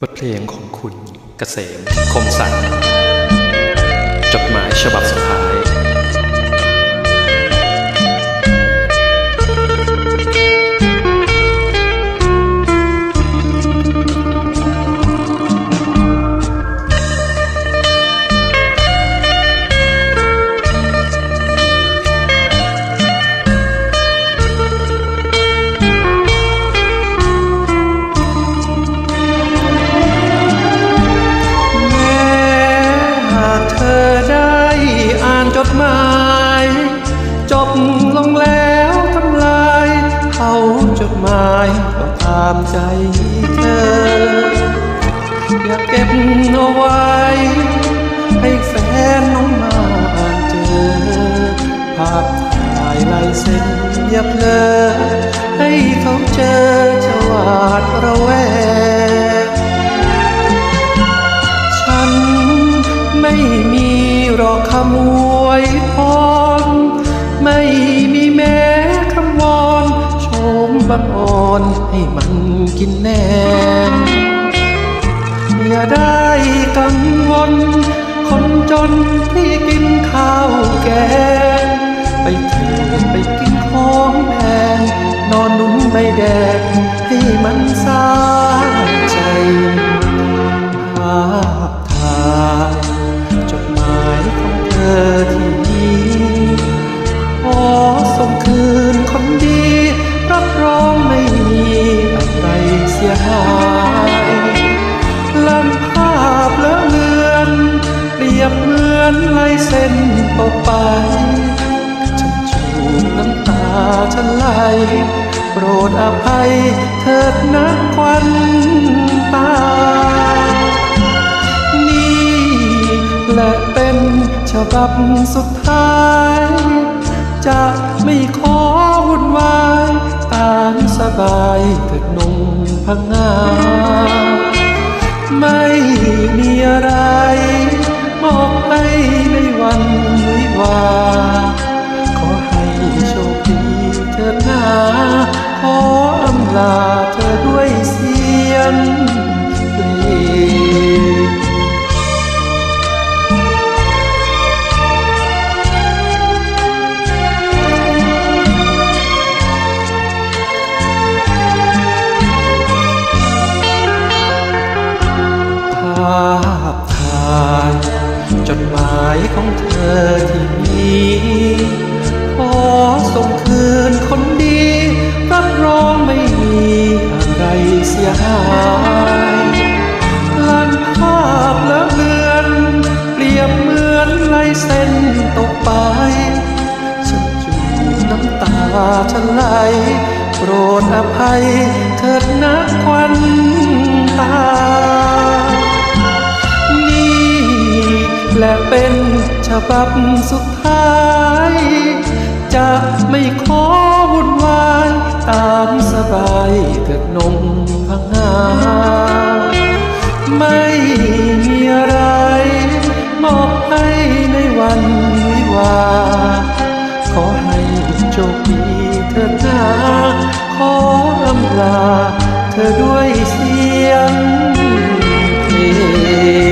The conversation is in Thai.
บทเพลงของคุณเกษมคมสันต์จดหมายฉบับสุดท้ายจดหมายจบลงแล้วทำลายเขาจดหมายก็ตามใจเธออยากเก็บเอาไว้ให้แฟนน้องมาอ่านเจอภาพถ่ายลายเส้นอย่าเพลอให้เขาเจอจะหวาดระแวงฉันไม่มีหรอกคำอวยพรไม่มีแม้คำวอนโชมบังอ่อนให้มันกินแน่อย่าได้กังวลคนจนที่กินข้าวแกงไปเถิดไปกินของแพงนอนนุ่มไม่แดงให้มันสาใจภาพถ่ายจดหมายของเธอที่มีขอส่งคืนคนดีรับรองไม่มีอะไรเสียหายลันภาพเลอะเลือนเปรียบเหมือนลายเส้นตกไปฉันจูบน้ำตาฉันไหลโปรดอภัยเถิดนะควันตาและเป็นฉบับสุดท้ายจะไม่ขอวุ่นวายตามสบายเถิดนงพังงาไม่มีอะไรมอบให้ในวันวิวาขอให้โชคดีเถิดนาขออำลาเธอด้วยเสียงเพลงภาพถ่ายจดหมายของเธอที่มีขอส่งคืนคนดีรับรองไม่มีอะไรเสียหายลันภาพเลอะเลือนเปรียบเหมือนลายเส้นตกไปฉันจูบน้ำตาฉันไหลโปรดอภัยเถิดนะควันตาและเป็นฉบับสุดท้ายจะไม่ขอวุ่นวายตามสบายเถิดนงพังงาไม่มีอะไรมอบให้ในวันวิวาขอให้โชคดีเถิดนาขออำลาเธอด้วยเสียงเพลง